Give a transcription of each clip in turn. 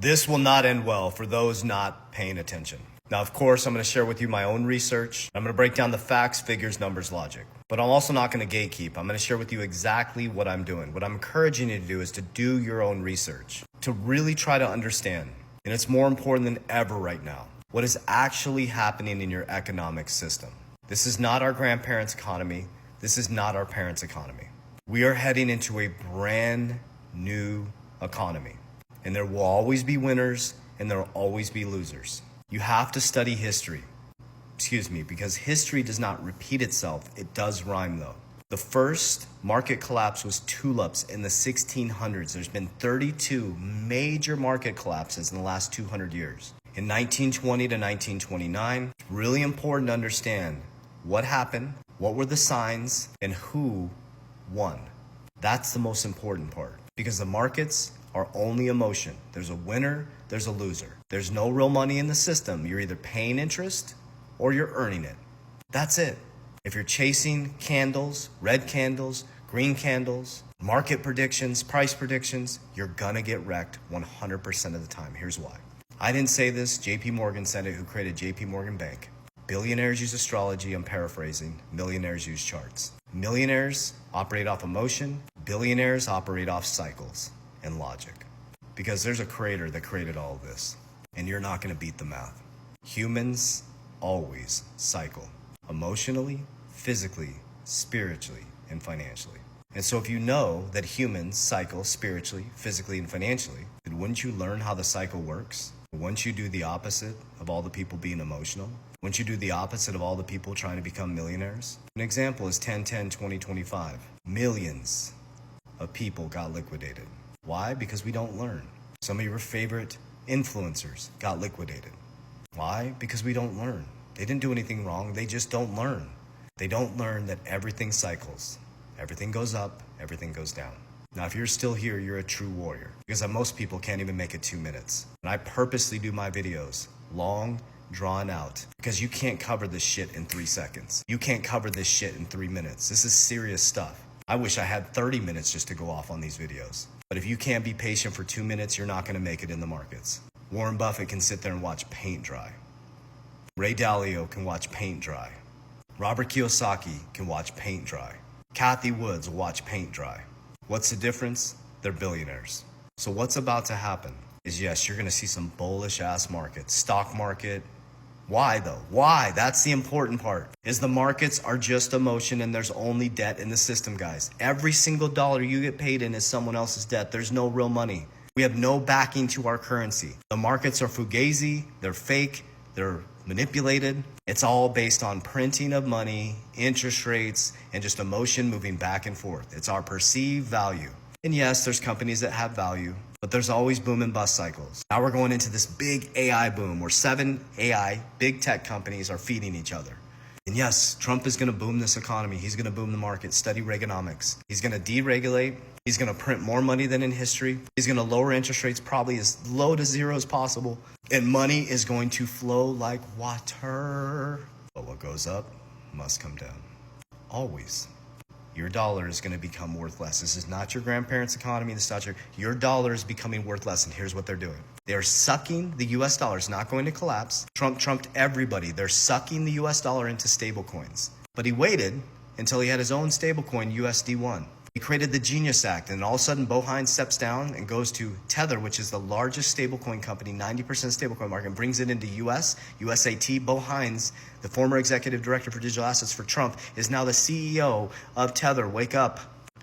This will not end well for those not paying attention. Now, of course, I'm going to share with you my own research. I'm going to break down the facts, figures, numbers, logic. But I'm also not going to gatekeep. I'm going to share with you exactly what I'm doing. What I'm encouraging you to do is to do your own research, to really try to understand. And it's more important than ever right now, what is actually happening in your economic system. This is not our grandparents' economy. This is not our parents' economy. We are heading into a brand new economy. And there will always be winners and there will always be losers. You have to study history. Because history does not repeat itself. It does rhyme though. The first market collapse was tulips in the 1600s. There's been 32 major market collapses in the last 200 years. In 1920 to 1929, it's really important to understand what happened, what were the signs, and who won. That's the most important part because the markets are only emotion. There's a winner, there's a loser. There's no real money in the system. You're either paying interest or you're earning it. That's it. If you're chasing candles, red candles, green candles, market predictions, price predictions, you're gonna get wrecked 100% of the time. Here's why. I didn't say this, JP Morgan said it, who created JP Morgan Bank. Billionaires use astrology, I'm paraphrasing. Millionaires use charts. Millionaires operate off emotion. Billionaires operate off cycles and logic. Because there's a creator that created all of this. And you're not gonna beat the math. Humans always cycle. Emotionally, physically, spiritually, and financially. And so if you know that humans cycle spiritually, physically, and financially, then wouldn't you learn how the cycle works? Wouldn't you do the opposite of all the people being emotional? Wouldn't you do the opposite of all the people trying to become millionaires? An example is 10-10-2025. Millions of people got liquidated. Why? Because we don't learn. Some of your favorite influencers got liquidated. Why? Because we don't learn. They didn't do anything wrong. They just don't learn. They don't learn that everything cycles. Everything goes up, everything goes down. Now, if you're still here, you're a true warrior because most people can't even make it 2 minutes. And I purposely do my videos long, drawn out because you can't cover this shit in 3 seconds. You can't cover this shit in 3 minutes. This is serious stuff. I wish I had 30 minutes just to go off on these videos. But if you can't be patient for 2 minutes, you're not going to make it in the markets. Warren Buffett can sit there and watch paint dry. Ray Dalio can watch paint dry. Robert Kiyosaki can watch paint dry. Kathy Woods will watch paint dry. What's the difference? They're billionaires. So what's about to happen is, yes, you're going to see some bullish ass markets. Stock market. Why though? Why? That's the important part. Is the markets are just emotion and there's only debt in the system, guys. Every single dollar you get paid in is someone else's debt. There's no real money. We have no backing to our currency. The markets are fugazi. They're fake. They're manipulated. It's all based on printing of money, interest rates, and just emotion moving back and forth. It's our perceived value. And yes, there's companies that have value, but there's always boom and bust cycles. Now we're going into this big AI boom where 7 AI big tech companies are feeding each other. And yes, Trump is going to boom this economy. He's going to boom the market. Study Reaganomics. He's going to deregulate. He's going to print more money than in history. He's going to lower interest rates probably as low to zero as possible. And money is going to flow like water. But what goes up must come down. Always. Your dollar is going to become worth less. This is not your grandparents' economy. This is not your dollar is becoming worth less. And here's what they're doing. They're sucking the US dollar. It's not going to collapse. Trump trumped everybody. They're sucking the US dollar into stable coins. But he waited until he had his own stable coin, USD1. He created the Genius Act, and all of a sudden, Bo Hines steps down and goes to Tether, which is the largest stablecoin company, 90% stablecoin market, and brings it into USAT. Bo Hines, the former executive director for digital assets for Trump, is now the CEO of Tether. Wake up.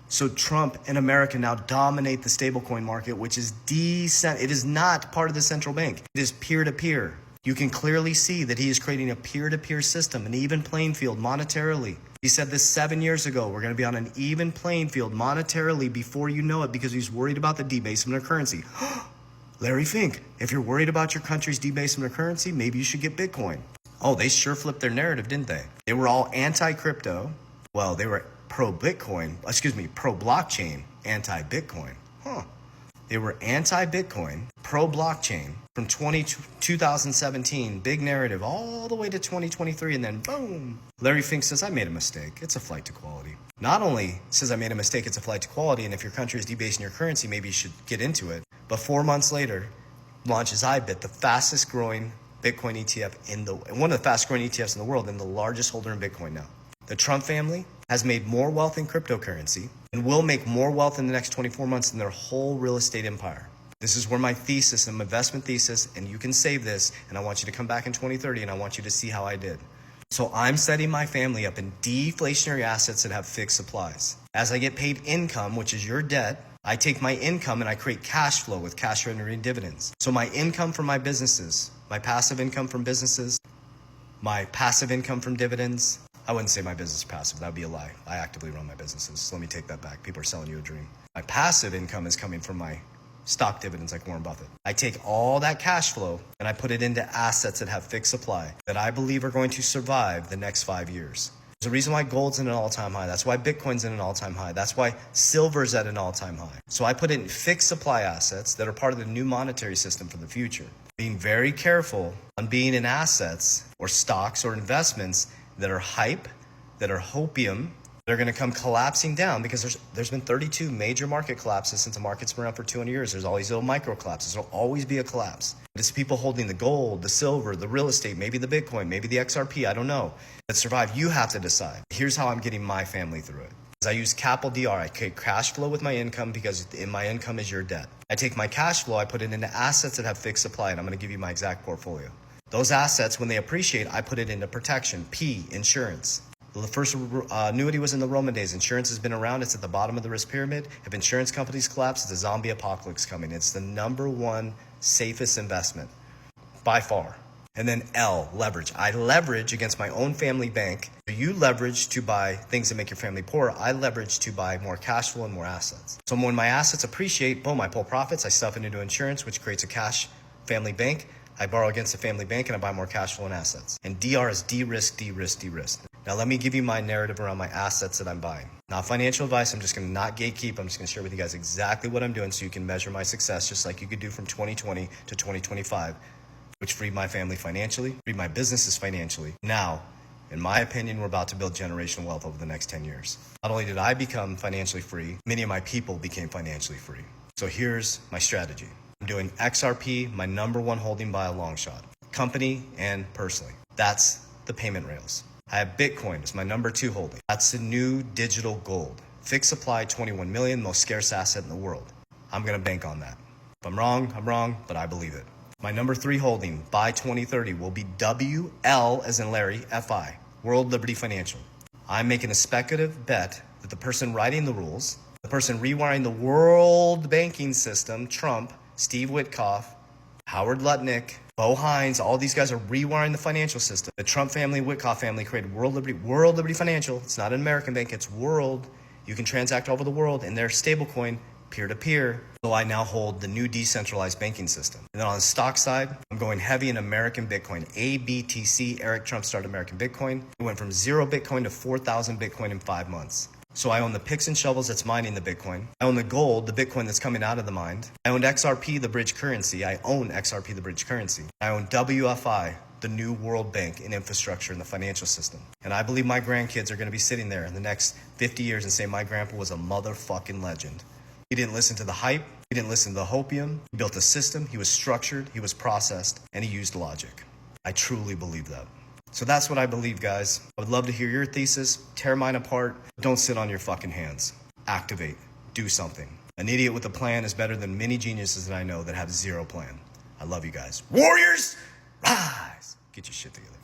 So Trump and America now dominate the stablecoin market, which is it is not part of the central bank. It is peer-to-peer. You can clearly see that he is creating a peer-to-peer system, an even playing field monetarily. He said this 7 years ago. We're going to be on an even playing field monetarily before you know it because he's worried about the debasement of currency. Larry Fink, if you're worried about your country's debasement of currency, maybe you should get Bitcoin. Oh, they sure flipped their narrative, didn't they? They were all anti-crypto. Well, they were pro-blockchain, anti-Bitcoin. They were anti-Bitcoin, pro-blockchain from 2017, big narrative, all the way to 2023, and then boom. Larry Fink says, I made a mistake. It's a flight to quality. Not only says I made a mistake, it's a flight to quality, and if your country is debasing your currency, maybe you should get into it. But 4 months later, launches IBIT, the fastest growing Bitcoin ETF one of the fastest growing ETFs in the world, and the largest holder in Bitcoin now. The Trump family has made more wealth in cryptocurrency and will make more wealth in the next 24 months than their whole real estate empire. This is where my thesis and my investment thesis, and you can save this, and I want you to come back in 2030 and I want you to see how I did. So I'm setting my family up in deflationary assets that have fixed supplies. As I get paid income, which is your debt, I take my income and I create cash flow with cash generating dividends. So my income from my businesses, my passive income from businesses, my passive income from dividends. I wouldn't say my business is passive. That would be a lie. I actively run my businesses. So let me take that back. People are selling you a dream. My passive income is coming from my stock dividends like Warren Buffett. I take all that cash flow and I put it into assets that have fixed supply that I believe are going to survive the next 5 years. There's a reason why gold's at an all-time high. That's why Bitcoin's at an all-time high. That's why silver's at an all-time high. So I put it in fixed supply assets that are part of the new monetary system for the future. Being very careful on being in assets or stocks or investments that are hype, that are hopium. They're going to come collapsing down because there's been 32 major market collapses since the market's been around for 200 years. There's all these little micro collapses. There'll always be a collapse. But it's people holding the gold, the silver, the real estate, maybe the Bitcoin, maybe the XRP, I don't know, that survive. You have to decide. Here's how I'm getting my family through it. I use Capital DR. I create cash flow with my income because in my income is your debt. I take my cash flow, I put it into assets that have fixed supply, and I'm going to give you my exact portfolio. Those assets, when they appreciate, I put it into protection, P, insurance. The first annuity was in the Roman days. Insurance has been around. It's at the bottom of the risk pyramid. If insurance companies collapse, it's a zombie apocalypse coming. It's the number one safest investment by far. And then L, leverage. I leverage against my own family bank. You leverage to buy things that make your family poor. I leverage to buy more cash flow and more assets. So when my assets appreciate, boom, I pull profits. I stuff it into insurance, which creates a cash family bank. I borrow against the family bank and I buy more cash flow and assets. And DR is de-risk, de-risk, de-risk. Now let me give you my narrative around my assets that I'm buying. Not financial advice. I'm just going to not gatekeep. I'm just going to share with you guys exactly what I'm doing so you can measure my success just like you could do from 2020 to 2025, which freed my family financially, freed my businesses financially. Now, in my opinion, we're about to build generational wealth over the next 10 years. Not only did I become financially free, many of my people became financially free. So here's my strategy. I'm doing XRP, my number one holding by a long shot, company and personally. That's the payment rails. I have Bitcoin as my number two holding. That's the new digital gold. Fixed supply, 21 million, most scarce asset in the world. I'm going to bank on that. If I'm wrong, but I believe it. My number three holding by 2030 will be WL as in Larry, FI, World Liberty Financial. I'm making a speculative bet that the person writing the rules, the person rewiring the world banking system, Trump, Steve Witkoff, Howard Lutnick, Bo Hines, all these guys are rewiring the financial system. The Trump family, Witkoff family created World Liberty Financial. It's not an American bank, it's world. You can transact all over the world in their stablecoin, peer-to-peer. So I now hold the new decentralized banking system. And then on the stock side, I'm going heavy in American Bitcoin. ABTC, Eric Trump started American Bitcoin. It went from 0 Bitcoin to 4,000 Bitcoin in 5 months. So I own the picks and shovels that's mining the Bitcoin. I own the gold, the Bitcoin that's coming out of the mine. I own XRP, the bridge currency. I own XRP, the bridge currency. I own WFI, the new world bank and infrastructure in the financial system. And I believe my grandkids are going to be sitting there in the next 50 years and say my grandpa was a motherfucking legend. He didn't listen to the hype. He didn't listen to the hopium. He built a system. He was structured. He was processed. And he used logic. I truly believe that. So that's what I believe, guys. I would love to hear your thesis. Tear mine apart. Don't sit on your fucking hands. Activate. Do something. An idiot with a plan is better than many geniuses that I know that have zero plan. I love you guys. Warriors, rise. Get your shit together.